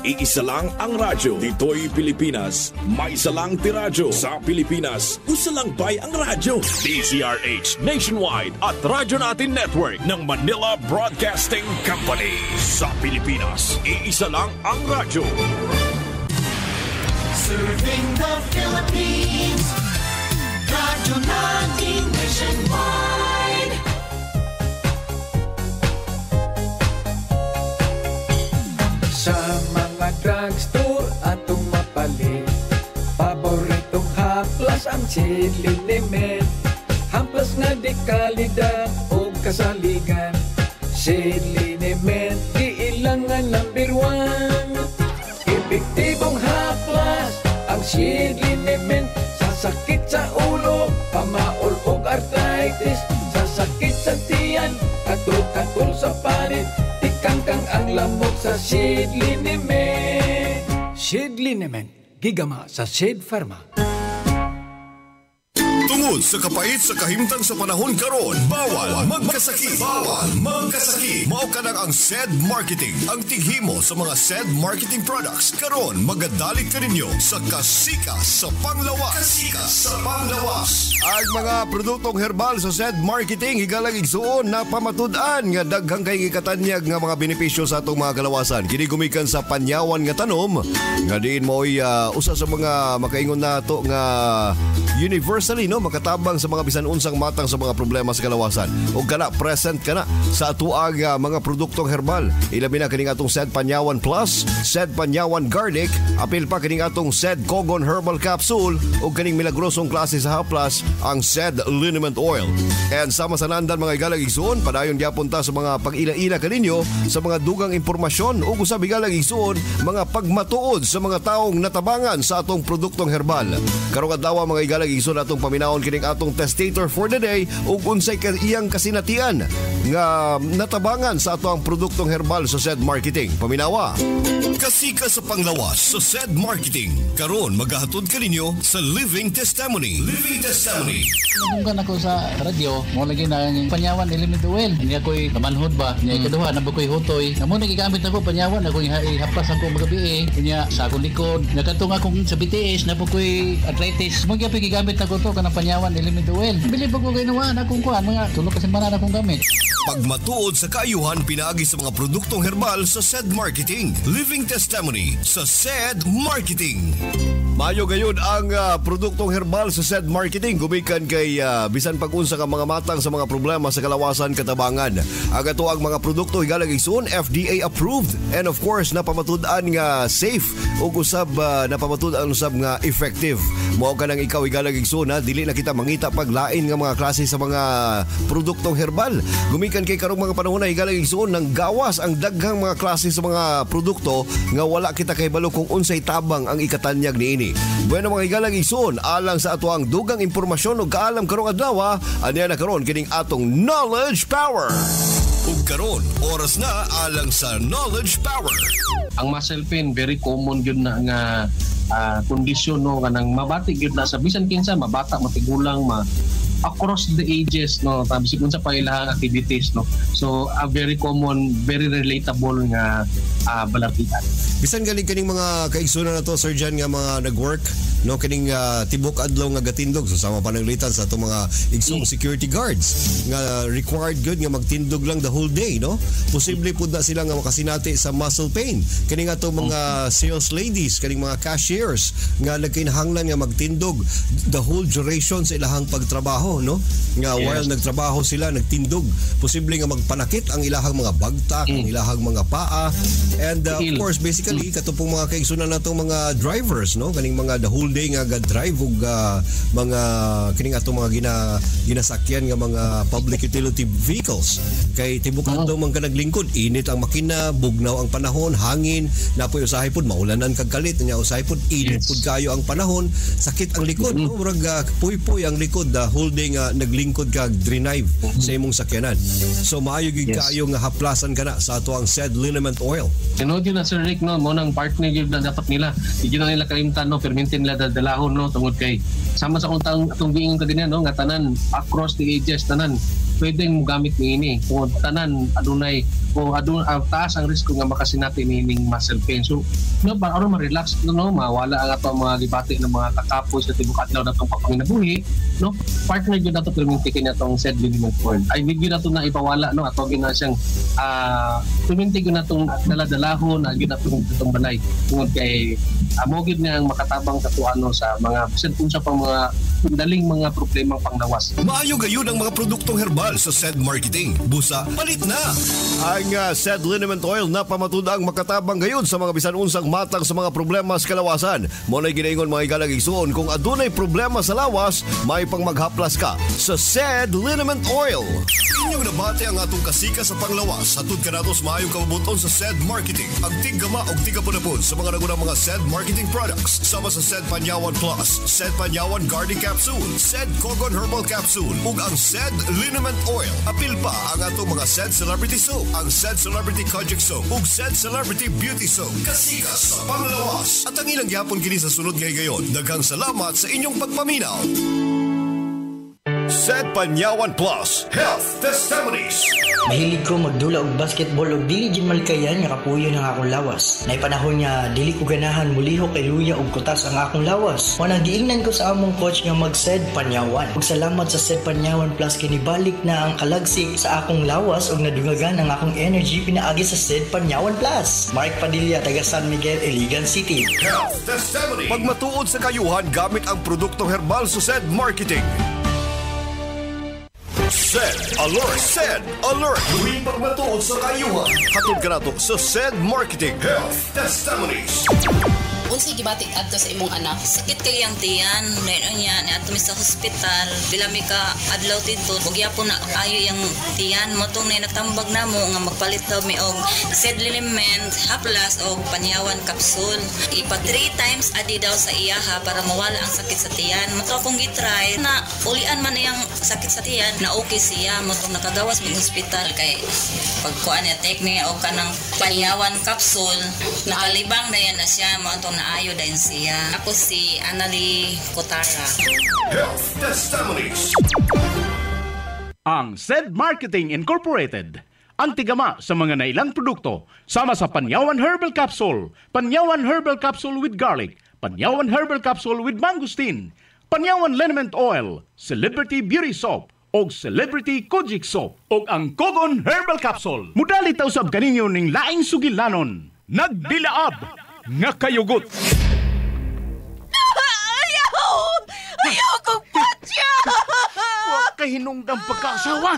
Iisa lang ang radyo. Dito'y Pilipinas. May isa lang tiradyo. Sa Pilipinas, usa lang bay ang radyo. DZRH Nationwide at Radyo Natin Network ng Manila Broadcasting Company. Sa Pilipinas, iisa lang ang radyo. Serving the Philippines. Radyo Natin Nationwide. Sa mga drugstore atong mapalit, paboritong haplas ang chili limit. Haplas nga di kalidad o kasaligan, chili limit giilangan number 1. Epektibong haplas ang chili limit sa sakit sa ulo, pamaol o arthritis, sa sakit sa tiyan, katul sa parit. Kangkang ang lamok sa Shade Liniment. Shade Liniment, gigama sa Shade Pharma. Tungod sa kapait sa kahimtang sa panahon karon, bawal magkasakit. Bawal magkasakit. Mao ka ang SED Marketing. Ang tighimo sa mga SED Marketing products karon magadalit ka ninyo sa kasika sa panglawas. Kasika sa panglawas. Ang mga produktong herbal sa SED Marketing higalang igsuon na pamatud-an nga daghang kay gikatanyag nga mga benepisyo sa atong mga kalawasan. Kini gumikan sa panyawan nga tanom nga diin mo'y usa sa mga makaingon nato nga universally makatabang sa mga bisan unsang matang sa mga problema sa kalawasan. O kana present kana sa atuang mga produktong herbal. Ilabi na kining atong SED Panyawan Plus, SED Panyawan Garlic, apil pa kining atong SED Kogon Herbal Capsule o kining milagrosong klase sa haplas ang SED Liniment Oil. And sama sa nandan mga igalang igsuon, padayon gyapon ta sa mga pag-ila-ila kaninyo sa mga dugang impormasyon o usab igalang igsuon mga pagmatuod sa mga taong natabangan sa atong produktong herbal. Karong adlaw mga igalang igsuon atong paminaon kining atong testator for the day ug unsay iyang kasinatian nga natabangan sa atong produktong herbal sa SED Marketing. Paminawa. Kasika sa panglawas sa SED Marketing. Karon maghahatod ka ninyo sa Living Testimony. Living Testimony. Nagunggan ako sa radyo, mo lagi na Panyawan Element Oil. Hindi ako'y kamanhod ba? Hindi kaduha, nabukoy hutoy. Namo nagigamit ako Panyawan, ako'y haplas ako magabi. Kunya sa akong likod. Nakatung akong sa BTS, nabukoy arthritis. Magyapay gigamit ako to kanang Panyawan Element Oil. Bili pa ko kainawaan akong kuhan, mga tulog kasi manan akong gamit. Pagmatuod sa kaayuhan pinaagi sa mga produktong herbal sa SED Marketing. Living Testimony sa SED Marketing. Mayo gayud ang produktong herbal sa SED Marketing gumikan kay bisan pag-unsa ka mga matang sa mga problema sa kalawasan katabangan. Ang ato ang mga produkto higalang igsoon FDA approved and of course napamatud-an nga safe ug usab napamatud-an usab nga effective. Mao ka nang ikaw higalang igsoon dili na kita mangita paglain nga mga klase sa mga produktong herbal. Gumikan kay karong mga panahon na higalang igsoon nang gawas ang daghang mga klase sa mga produkto nga wala kita kay balo kung unsay tabang ang ikatanyag niini. Bueno mga higalang igsoon, alang sa ato ang dugang impormasyon ug kaalam karong adlaw, anya na karon kining atong Knowledge Power. Ug karon, oras na alang sa Knowledge Power. Ang muscle pain very common gyud na nga kondisyon no kanang mabati gyud na sa bisan kinsa mabata matigulang across the ages no bisig unsa pa ilahang activities no, so a very common very relatable nga balatian. Bisan galing kaning mga kaigsunan na to Sir Jan nga mga nagwork no kining tibok adlaw nga gatindog so sama pananglitan sa atong mga igsong security guards nga required good nga magtindog lang the whole day no, posible pud na sila nga makasinati sa muscle pain. Kining atong mga sales ladies kaning mga cashiers nga nagkinahanglan nga magtindog the whole duration sa ilahang pagtrabaho no, nga while nagtrabaho sila nagtindog, posible nga magpanakit ang ilahang mga bagtak, ang ilahang mga paa, and of course basically katupong mga kaigsunan natong mga drivers no, kaning mga the whole day nga ga-drive ug mga kining atong mga ginasakyan nga mga public utility vehicles kay tibukan daw man ka naglingkod, init ang makina, bugnaw ang panahon, hangin, napoy usahay pud maulanan kag kalit, nya usahay pud init pud kayo ang panahon, sakit ang likod no, murag puy-puy ang likod the whole day nga naglingkod kag drive sa imong sakyanan. So maayo gid kayo nga haplasan kana sa ato ang SED Liniment Oil. Tinod yun na Sir Rick no, mo nang partner yun na dapat nila. Hindi na nila kalimtan no, permintin nila dalahon no, tungod kay sama sa atong giingon kaganyan no, nga tanan across the ages tanan pwedeng mugamit niini kung tanan adunay o taas ang risko nga makasinati nining muscle pain. So aron ma-relax mawala ang ato mga libati ng mga kakapoy sa tibok adlaw natong pagpanginabuhi, partner gyud nato perminti kanya tong said liniment oil. Ay gyud nato na ipawala ato gyud na siyang perminti gyud natong daladalahon gyud natong balay tungod kay amo gyud nga ang makatabang sa tuano sa mga bisan unsa pang mga daling mga problemang panglawas. Maayo gayon ang mga produktong herbal sa SED Marketing. Busa, palit na! Ang SED Liniment Oil na pamatunang makatabang gayon sa mga bisan unsang matang sa mga problema sa kalawasan. Muna'y ginaingon mga igalang igsuon kung adunay problema sa lawas, may pang maghaplas ka sa SED Liniment Oil. Inyong nabati ang atong kasika sa panglawas. Hatod ka natos maayong kabubuton sa SED Marketing. Ang tigama o tigapon sa mga nagunang mga SED Marketing products. Sama sa SED Panyawan Plus, SED Panyawan Garden Capsule, SED Kogon Herbal Capsule, ug ang SED Liniment Oil. Apil pa ang atong mga SED Celebrity Soap, ang SED Celebrity Kojic Soap, ug SED Celebrity Beauty Soap. Kasika sa panglawas. At ang ilang gyapon kini sa sunod ngayon. Daghang salamat sa inyong pagpaminaw. SED Panyawan Plus Health Testimonies. Mahilig ko magdula og basketball og dili gid malikayan nga kapuyo ng akong lawas. Nay panahon nga dili ko ganahan mulihok kay luya og kutas ang akong lawas. Wanang giingnan ko sa among coach nga mag-SED Panyawan. Ug salamat sa SED Panyawan Plus kinibalik na ang kalagsik sa akong lawas ug nadungagan ang akong energy pinaagi sa SED Panyawan Plus. Mark Padilla, taga San Miguel, Iligan City. Health Testimony. Pagmatuod sa kayuhan gamit ang produktong herbal sa SED Marketing. SED Alert! SED Alert! Huwing pagmatuod sa kayuhan. Hatod ka nato sa SED Marketing Health Testimonies. Unsay gibatik adto sa imong anak? Sakit kay ang tiyan, dayon niya ni adto mi sa hospital. Bila mi ka adlaw dito, ug yapon na ayo yang tiyan mo tong nagtambag namo nga magpalit daw mi og SED Liniment, haplas og Panyawan capsule. Ipa 3 times adi daw sa iyaha para mawala ang sakit sa tiyan. Mato akong gitry na ulian man yang sakit sa tiyan na okay siya mo tong nakagawas mi hospital kay pagkuan niya take niya og kanang Panyawan capsule nakalibang na yan na siya mo naayo din siya. Ako si Anali Cotara. Health Testimonies. Ang SED Marketing Incorporated, ang tigama sa mga nailang produkto, sama sa Panyawan Herbal Capsule, Panyawan Herbal Capsule with Garlic, Panyawan Herbal Capsule with Mangosteen, Panyawan Liniment Oil, Celebrity Beauty Soap, o Celebrity Kojic Soap, o ang Kogon Herbal Capsule. Mudali taw sab kaninyo ning laing sugilanon. Nagdilaab nga kayugot. Ayaw kong patya! Huwag kahinungdang pagkasawa.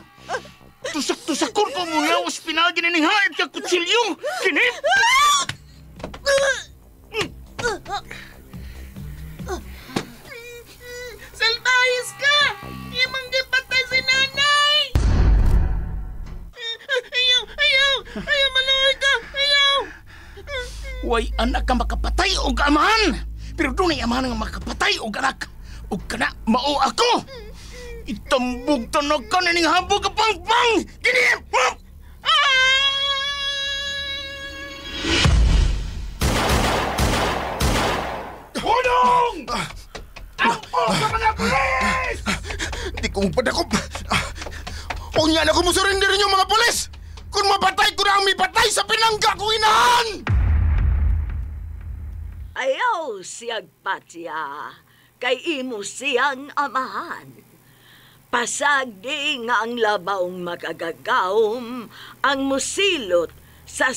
Tusak-tusakon ko mo lawas pinagin ng haid ka kutsilyo. Kinip! Salbahis ka! Imang gipatay si nanay! Ayaw, malay ka! Ayaw! Way anak ka makapatay o amahan. Pero doon ay amahan nga makapatay o anak. O kana mao ako. Itambog tanag ka na ning habog ka pang-pang. Kinip! Tulong! Ampo sa mga pulis! Di kong padakop. Huwag niya na kumusurrender yung mga pulis. Kung mapatay ko na ang may patay sa pinangga kong inahan! Ayaw siyag patya, kay imo siyang amahan. Pasagdi nga ang labawng makagagawom, ang musilot sa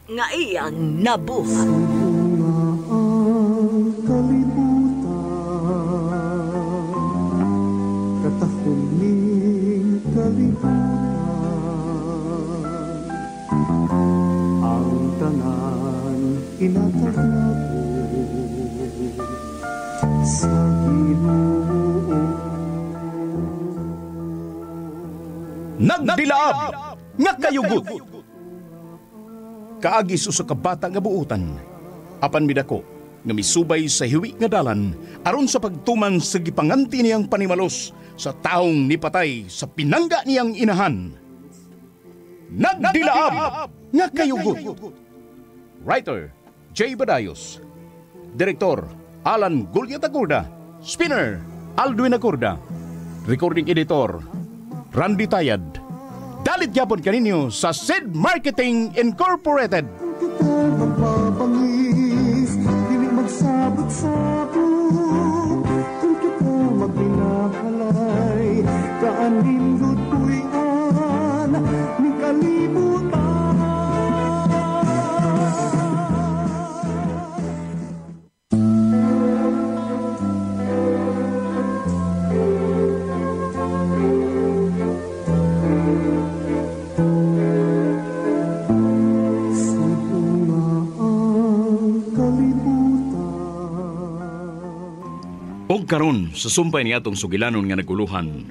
nga iyang nabuhat. Katahuling kalibutan, ang tanan kinataglaw sa Ginoo. Nagdilaab nga kayugot. Kaagi sa kabata nga buutan. Apan midako nga misubay sa hiwi nga dalan aron sa pagtuman sa gipanganti niyang panimalos sa taong nipatay sa pinangga niyang inahan. Nagdilaab nga kayugot. Writer J. Badayos. Direktor Alan Gulyat Agurda. Spinner Aldwin Agurda. Recording Editor Randy Tayad. Dalit yapon kaninyo sa SED Marketing Incorporated. Kita magpapangis, dili magsabot-sabot. Kung kita magbinakalay, kaanindot ko'y ni kalibutan. Og karon sa sumpay ni atong sugilanon nga naguluhan,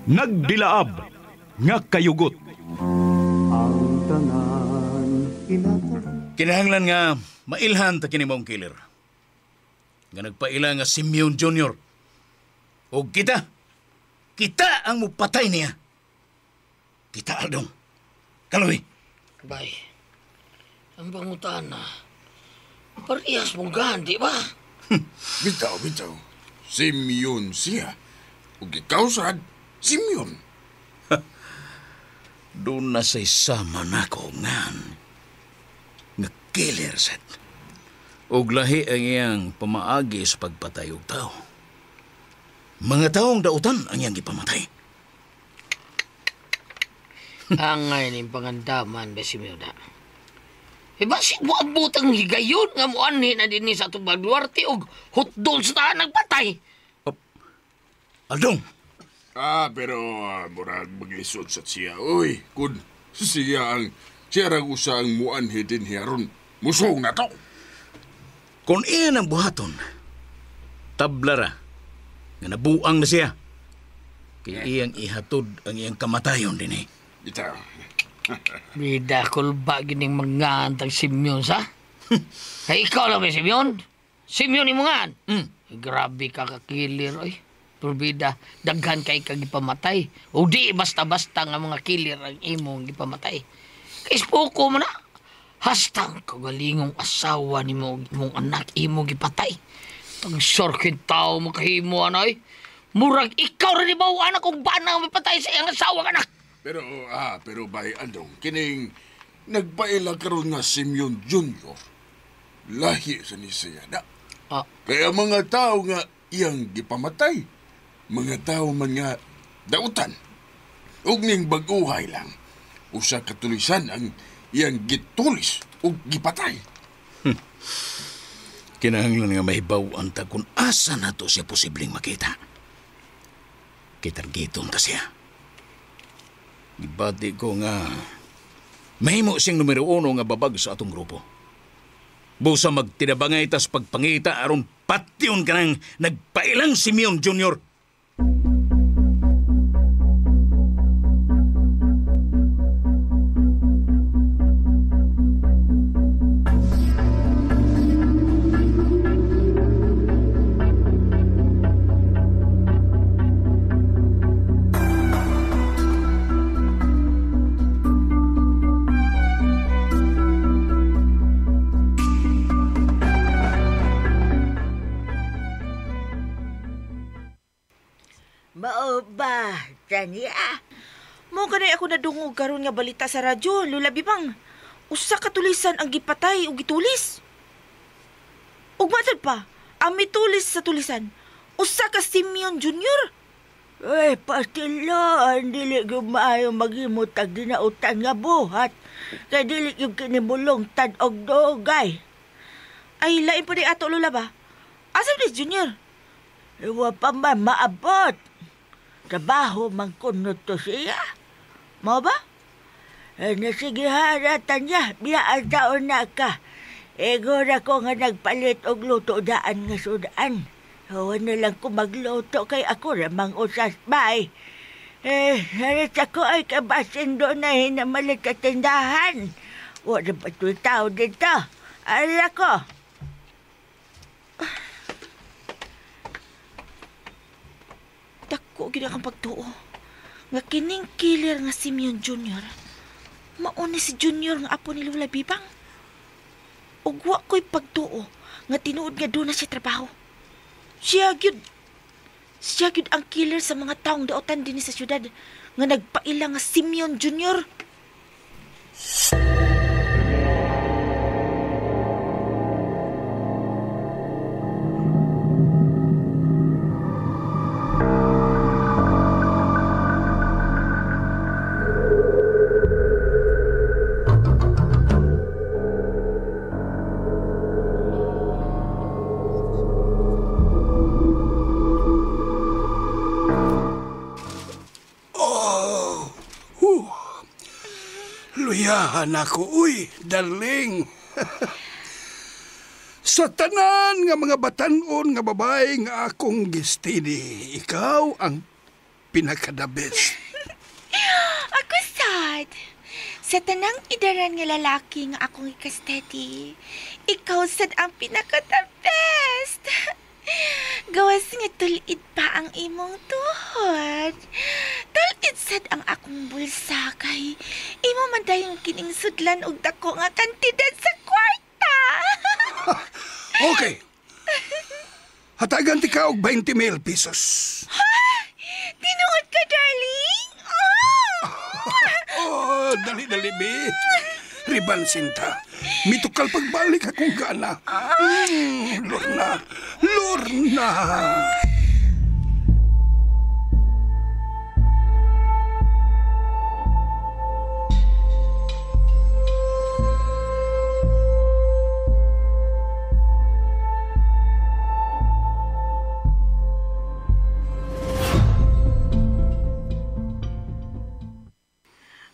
nagdilaab nga kayugot. Ang tanan inatag. Kinahanglan nga mailhan ta kini mong killer. Nga nagpaila nga Simeon Jr. O kita ang mupatay niya. Kita, Aldong. Kaloy. Bay, ang bangutan na. Parehas mong gandi ba? Bitaw. Simeon siya. Ug ikaw sad, Simeon. Doon na sa isama na ko nga killer set. Og lahi ang iyang pamaagi sa pagpatay og tao. Mga taong dautan ang iyang ipamatay. Ang ngayon yung pangandaman, Besimeo na. Basit mo ang butang higayon nga mo anhin na din sa itong Duarte o hotdol sa nagpatay. Aldong! Pero murag maglisod sa siya. Uy, kun siya rang usang muanhi din hiyaron. Musong na to. Kung iyan ang buhaton, tablara nga nabuang na siya. Kaya iyang ihatod ang iyang kamatayon din eh. Bitaw. Bida kulba gining mga antang Simeon sa? Ay ikaw lang ba Simeon? Simeon ni mga Grabe ka kakilir oy. Pero bida, daghan kay kagipamatay. O di basta-basta nga mga kilir ang imong gipamatay. Kay spoko mo na. Hastang kagalingong asawa ni mong anak imo gipatay. Ang sorkin tao makahimo anay. Murag ikaw rin ibaw anak kung ba nang mapatay sa iyang asawa anak. Pero bay Aldong, kining nagpaila karon nga Simeon Jr. Lahi sa ni siya na. Kaya mga tao nga iyang gipamatay. Mga tao man nga dautan. Ug ning baguhay lang. Usa katulisan ang iyang gitulis ug gipatay. Kinahanglan nga mahibaw-an ta kung asa na to siya posibleng makita. Kitargiton ta siya. Ibati ko nga mahimo siyang numero 1 nga babag sa atong grupo. Busa magtinabangay tas pagpangita aron patyon ka ng nagpailang Simeon Jr. Ba, Tanya? Mo ganay ako nadungog karon nga balita sa radyo, Lula Bibang. Usa ka tulisan ang gipatay o gitulis. Ug matod pa, ang mitulis sa tulisan, usa ka Simeon Jr. Pastilon, dili maayo maghimot tag dinautan nga buhat. Kay dili yung kinimulong tad og dogay. Ay, lain pa di ato, Lula ba? Asa ni Junior? Iwa pa man maabot. Trabaho man kunot to siya. Mo ba? Sige haratan niya, biyaan taon na ka. Egora ko nga nagpalit og luto daan nga sudan. Huwag na lang ko magluto kay ako ramang usas bay. Harit ako ay kabasin doon na hinamalit sa tindahan. Wala ba ito'y tao dito? Ala ko. Dako gina kang pagtuo. Nga kining killer nga Simeon Jr. Mauni si Junior nga apo ni Lula Bibang. Ugwa ko'y pagtuo nga tinuod nga doon na siya trabaho. Siya gyud ang killer sa mga taong daotan din sa syudad nga nagpaila nga Simeon Jr. Luyahan ako, uy, darling. Sa tanan nga mga batanon nga babae nga akong gistini, ikaw ang pinaka-the best. Ako sad. Sa tanang idaran nga lalaki nga akong ikastedi, ikaw sad ang pinaka-the best. Gawas nga tulid pa ang imong tuhod. Tulid sad ang akong bulsa kay imo man dayong kining sudlan og dako nga kantidad sa kwarta. Okay. Hatagan ti ka og 20,000 pesos. Ha? Tinuod ka, darling? Oh, dali-dali, be. Riban, Sinta. Mitukal pagbalik akong gana. Lorna. Lorna.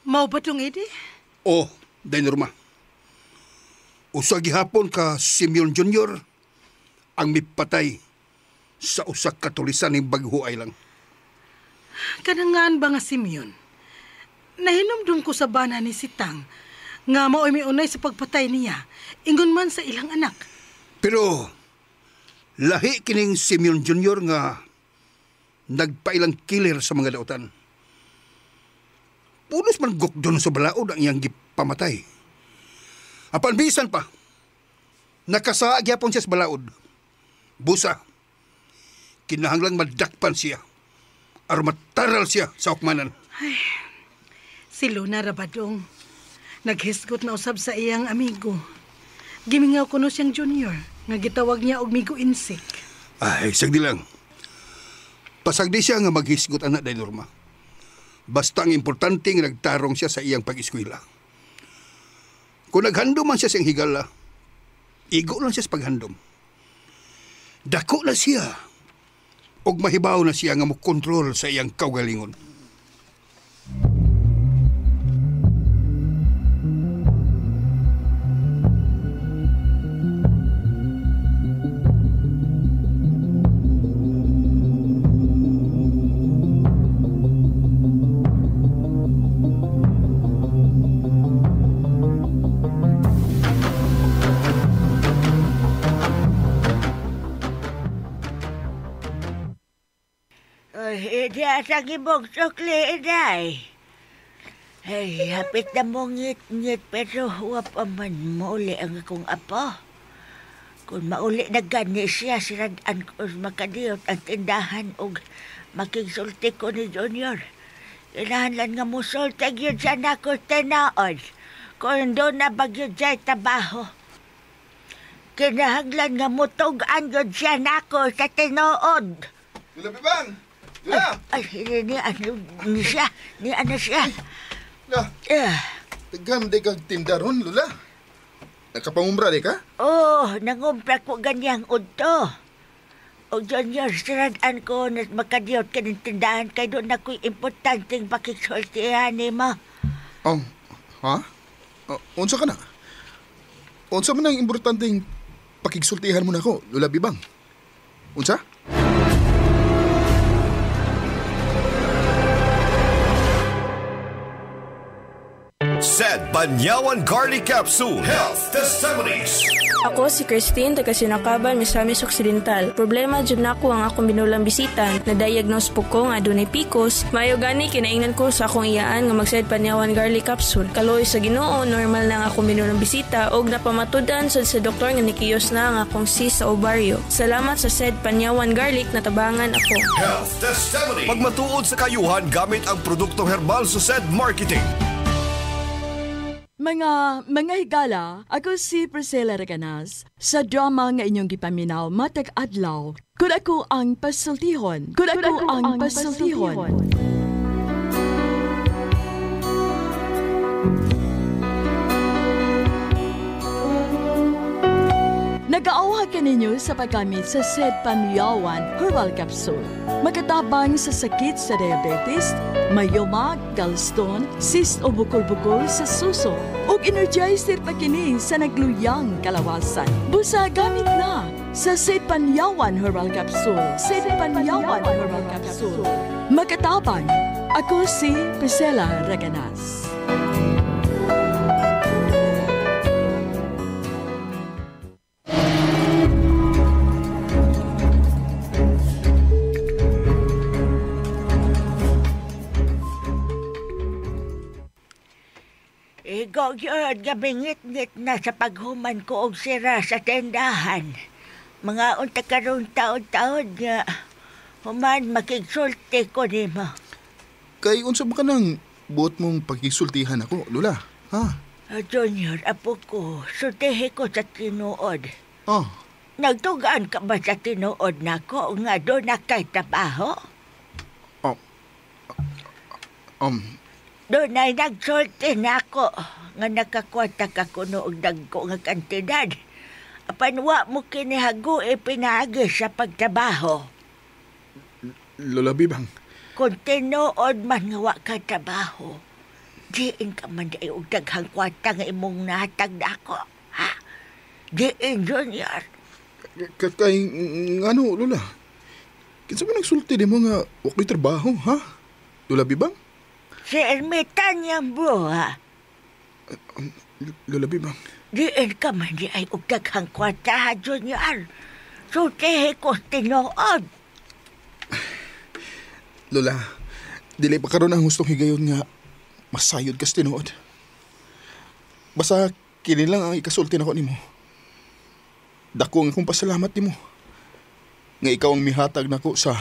Mau ba itong Edi? Oh, Norma. Usa gihapon ka Simeon Jr. ang mipatay sa usak katulisan ng Baghuay lang. Kanangaan ba nga Simeon? Nahinumdum ko sa bana ni Sitang nga mao'y may unay sa pagpatay niya, ingon man sa ilang anak. Pero lahi kining Simeon Jr. nga nagpailang killer sa mga dautan. Punos man gukdon sa balaod ang iyang gipamatay. Apan bisan pa, nakasaa gyapon siya sa balaod. Busa, kinahanglang madakpan siya, aron mataral siya sa hukmanan. Ay, si Luna Rabadong, naghisgot na usab sa iyang amigo. Gimingaw ko no siyang junior, nga gitawag niya og migo insik. Ay, sagdi lang. Pasagdi siya nga maghisgot anak day Norma. Basta ang importante nga nagtarong siya sa iyang pag-eskwela. Kung naghandom man siya sa higala, igo lang siya sa paghandom. Dako na siya. Og mahibaw na siya nga mokontrol sa iyang kaugalingon. Ida sa gibog sukli, Iday. Ay, hapit na mo ngit-ngit pero huwag pa man mauli ang akong apo. Kung mauli na gani siya, siradaan ko makadiyot ang tindahan o makigsulti ko ni Junior. Kailangan nga musulti yun siya na ko tinaon. Kung doon na bagyod siya tabaho. Kinahanglan nga mutugan yun siya na ko sa tinood. Lulabi bang? Lula! Ay, ni siya. Ni ano siya. Lula, tagam di kang tindaron, Lula. Nakapangumra di ka? Oh, nangumpra ko ganyang udto. O Junior, siradaan ko na makadiyot ka ng tindahan kay doon ako'y importanteng pakiksultihan ni mo. Oh, ha? Unsa ka na? Unsa man ang importanteng pakiksultihan mo na ako, Lula Bibang? Unsa? Said Banyawan Garlic Capsule Health Testimonies. Ako si Christine, taga Sinakaban, Misamis Occidental. Problema jud nako ang akong binulang bisitan. Na-diagnose po ko nga adunay PCOS. Maayo gani kinaingnan ko sa akong iyaan nga mag-Sed Panyawan Garlic Capsule. Kaloy sa Ginoo, normal na ang akong binulang bisita og napamatudan sad sa doktor nga nikiyos na ang akong cyst sa ovaryo. Salamat sa Sed Panyawan Garlic natabangan ako. Health Testimony. Pagmatuod sa kayuhan gamit ang produktong herbal sa SED Marketing. Mga higala, ako si Priscilla Reganas. Sa drama nga inyong gipaminaw matag adlaw, kung ako ang pasultihon. Nag-aawha ka ninyo sa paggamit sa Sed Panyawan Herbal Capsule. Makatabang sa sakit sa diabetes, mayoma, gallstone, cyst o bukol-bukol sa suso, ug energizer pa kini sa nagluyang kalawasan. Busa gamit na sa Sed Panyawan Herbal Capsule. Sed Panyawan Herbal Capsule. Makatabang, ako si Priscilla Reganas. Igo yun, gabingit-ngit na sa paghuman ko og sira sa tendahan. Mga unta karon taon-taon nga, human makigsulti ko nimo. Kay unsa ba ka nang buot mong pagkisultihan ako, Lola? Ha? Junior, apo ko, sultihi ko sa tinuod. Oh. Nagtugaan ka ba sa tinuod nako nga doon na kay trabaho? Doon ay nagsulti na ako nga nakakwata ka kuno og dagko nga kantidad. Apanwa mo kinihago pinagi sa pagtrabaho. Lola Bibang. Kung tinuod man nga wa ka trabaho, diin ka man dai og daghang kwata nga imong nahatag na ako. Ha? Diin, Junior. Kay, ano, Lola? Kinsa ba nagsulti di mo nga wakay trabaho, ha? Lola Bibang? Si Ermitan niyang bro, ha? Lola Bibang. Diin ka man di ay ugdaghang kwarta, ha, Junior. Sultihi ko tinuod. Lola, dili pa karon ang hustong higayon nga masayod kas tinuod. Basta kini lang ang ikasulti nako nimo. Dako nga akong pasalamat nimo. Nga ikaw ang mihatag nako sa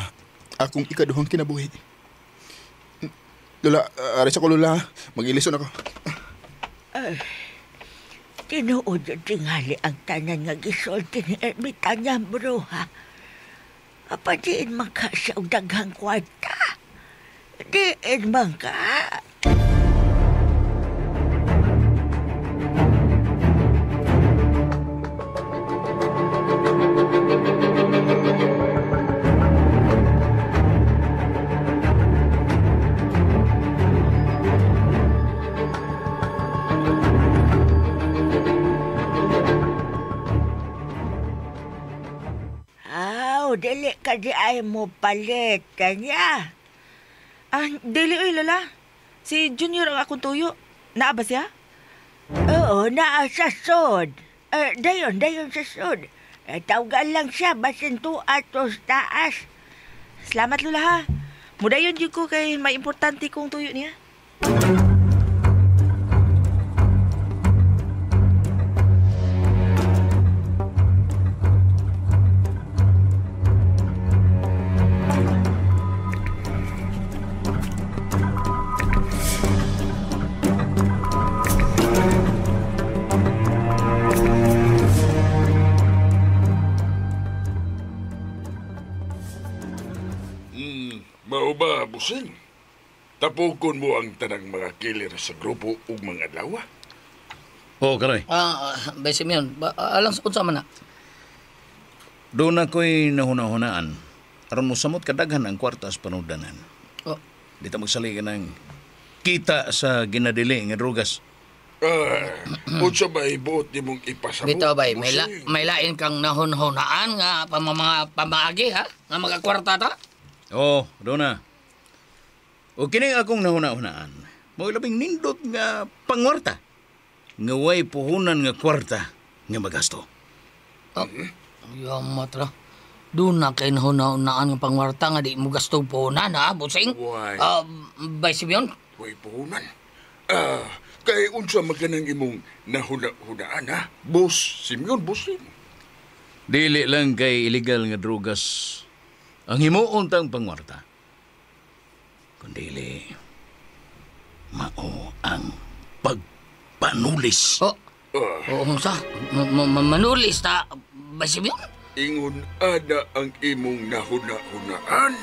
akong ikaduhang kinabuhi. Lola, aris ako, Lola. Mag-ilison ako. Tinuod yung tingali ang tanan nga gisulti ni Ermitan niya, bro, ha? Apadiin man ka siya ang daghang kwarta. Diin man ka. Dili ka di ay mo palit, kanya. Dili oy, Lola. Si Junior ang akong tuyo. Naa ba siya? Oo, naa sa sod. Dayon sa sod. Tawagan lang siya, basin to atos taas. Salamat, Lola, ha. Mudayon yun ko kay may importante kong tuyo niya. Mao ba, Busing? Tapukon mo ang tanang mga kilir sa grupo ug mga adlaw? Oo, Karoy. Besim yun. Alang sa kunsa man na. Doon ako'y nahuna-hunaan. Aron mo samot kadaghan ang kwartas panudanan. Oh. Di ta magsaligan ng kita sa ginadili ng drugas. Unsa ba ibuot ni mong ipasabot? Bitaw bay, may lain kang nahunhunaan nga mga pamaagi, ha? Nga mga kwarta ta? Oo, doon na. O kining akong nahuna-hunaan, mo labing nindot nga pangwarta. Nga way puhunan nga kwarta nga magasto. Yamat ra. Doon na kayo nahuna-unaan ng pangwarta nga di mo gastong puhunan, ha, Busing? Why? Bay Simeon? Why puhunan? Kay unsa magkanang imong nahuna-hunaan, ha? Boss Simeon, Busing. Dili lang kay illegal nga drugas ang himuon tang pangwarta. Kundili, mao ang pagpanulis. Oo, sa? Manulis ta, Bay Simeon? Ingon ada ang imong nahuna-hunaan.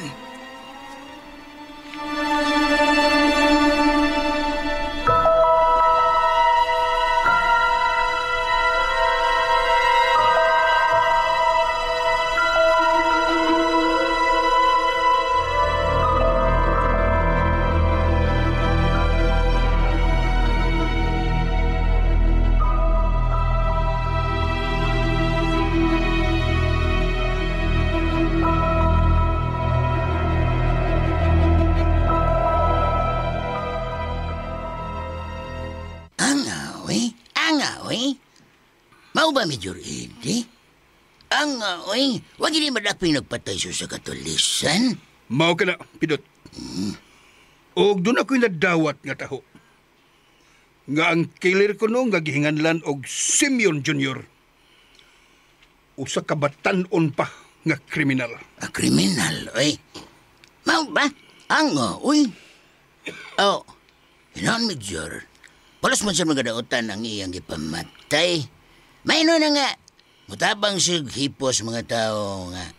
Mao ba, Major Eddie? Ang wag ini madaping nagpatay sa katulisan. Mao ka na, Pidot. Og doon ako'y nadawat nga taho. Nga ang killer ko no nga gihinganlan og Simeon Jr. Usa ka batan-on pa nga kriminal. Kriminal, oy. Mao ba? Ang hinon, Major. Palos man sa mga dautan ang iyang gipamatay. Mayroon na nga, mutabang sig hipos mga tao nga.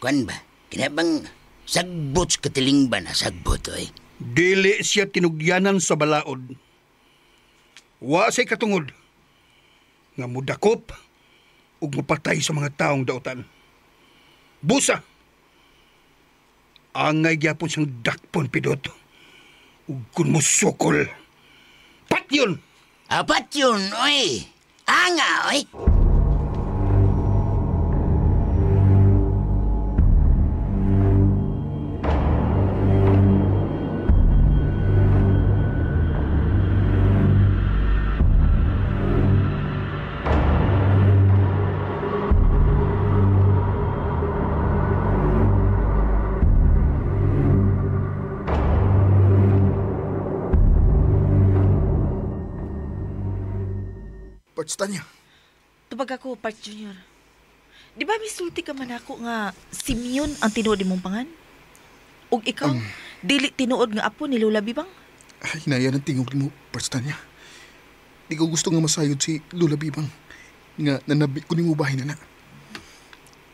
Kuan ba? Kinabang sagbot sa katiling ba na sagbot, oy? Dili siya tinugyanan sa balaod. Wa say katungod. Nga mudakop ug mapatay sa mga taong dautan. Busa! Angay gyapon siyang dakpon, Pidot. Ug kun mo sukol. Patyon! Patyon, oy! Anga, oy! Parts Tanya. Tubag ako, Parts Junior. Di ba misulti ka man ako nga Simeon ang tinuod mong pangan? Ug ikaw, dili tinuod nga apo ni Lola Bibang? Hinaya ng tingog mo, Parts Tanya. Di ko gusto nga masayod si Lola Bibang. Nga nanabi ko ni mo bahay na na.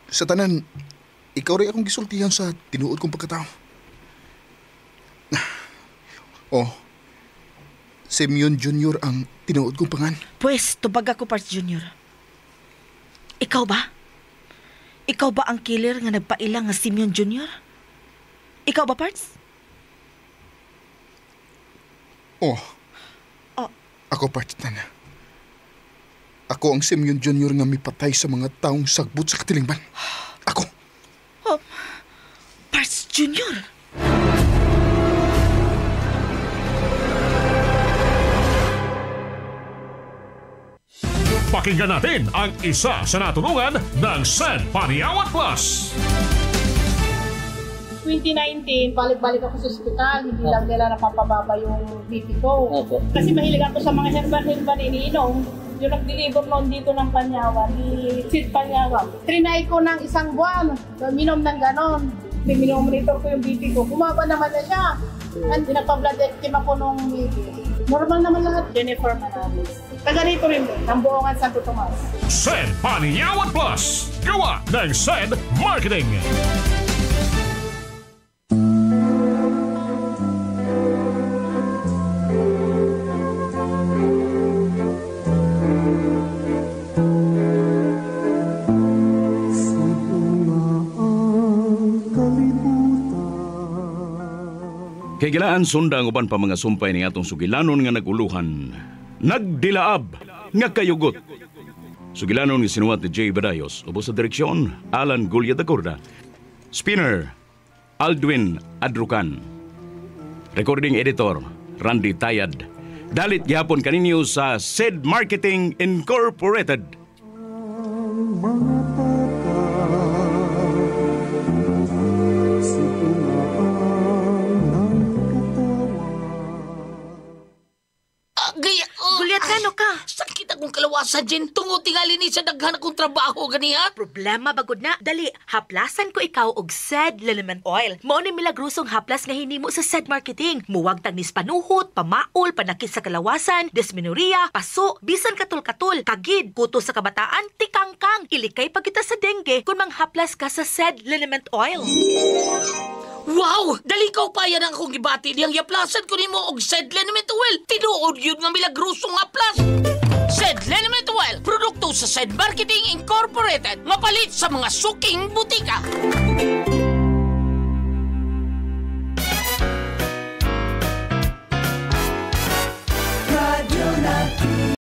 Sa tanan, ikaw rin akong gisultihan sa tinuod kong pagkatao. Simeon Jr. ang tinuod kong pangan. Pues, tubag ako, Parts Junior. Ikaw ba? Ikaw ba ang killer nga nagpailang nga Simeon Jr.? Ikaw ba, Parts? Ako, Parts Tanya. Ako ang Simeon Jr. nga mipatay sa mga taong sagbot sa katilingban. Ako. Parts Junior? Pakinggan natin ang isa sa natulungan ng SED Paniawat Plus. 2019, balik-balik ako sa ospital. Hindi lang nila napapababa yung BP ko. Kasi mahilig ako sa mga herbal iniinom. Yung nag-deliver noon dito ng Panyawan, ni Sid Panyawan. Trinay ko ng isang buwan. Minom ng ganon. Minomonitor ko yung BP ko. Bumaba naman na siya. And pinapablood team ako nung BP. Normal naman lahat. Jennifer Manalis. Taga rito rin din, ng Buongan Santo Tomas. SED Paniawat Plus. Gawa ng SED Marketing. Kay gilaan sunda ang uban pa mga sumpay ni atong sugilanon nga naguluhan. Nagdilaab nga kayugot. Sugilanon nga sinuwat ni Jay Badayos, ubos sa direksyon, Alan Gulya da Corda. Spinner, Aldwin Adrucan. Recording editor, Randy Tayad. Dalit gihapon kaninyo sa SED Marketing Incorporated. haplasan din. Tungod tingali ni sa daghan akong trabaho ganiha. Problema bagod na. Dali, haplasan ko ikaw og SED Liniment Oil. Mao ni milagrosong haplas nga hinimo sa SED Marketing. Muwag tagnis panuhot, pamaol, panakit sa kalawasan, dysmenorrhea, paso, bisan katul-katul, kagid, kuto sa kabataan, tikangkang, ilikay pagkita sa dengue kung manghaplas ka sa SED Liniment Oil. Wow! Dali ka pa yan ang akong gibati. Diyang yaplasan ko ni mo og SED Liniment Oil. Tinuod yun nga milagrosong haplas. SED Liniment Oil, produkto sa SED Marketing Incorporated. Mapalit sa mga suking butika.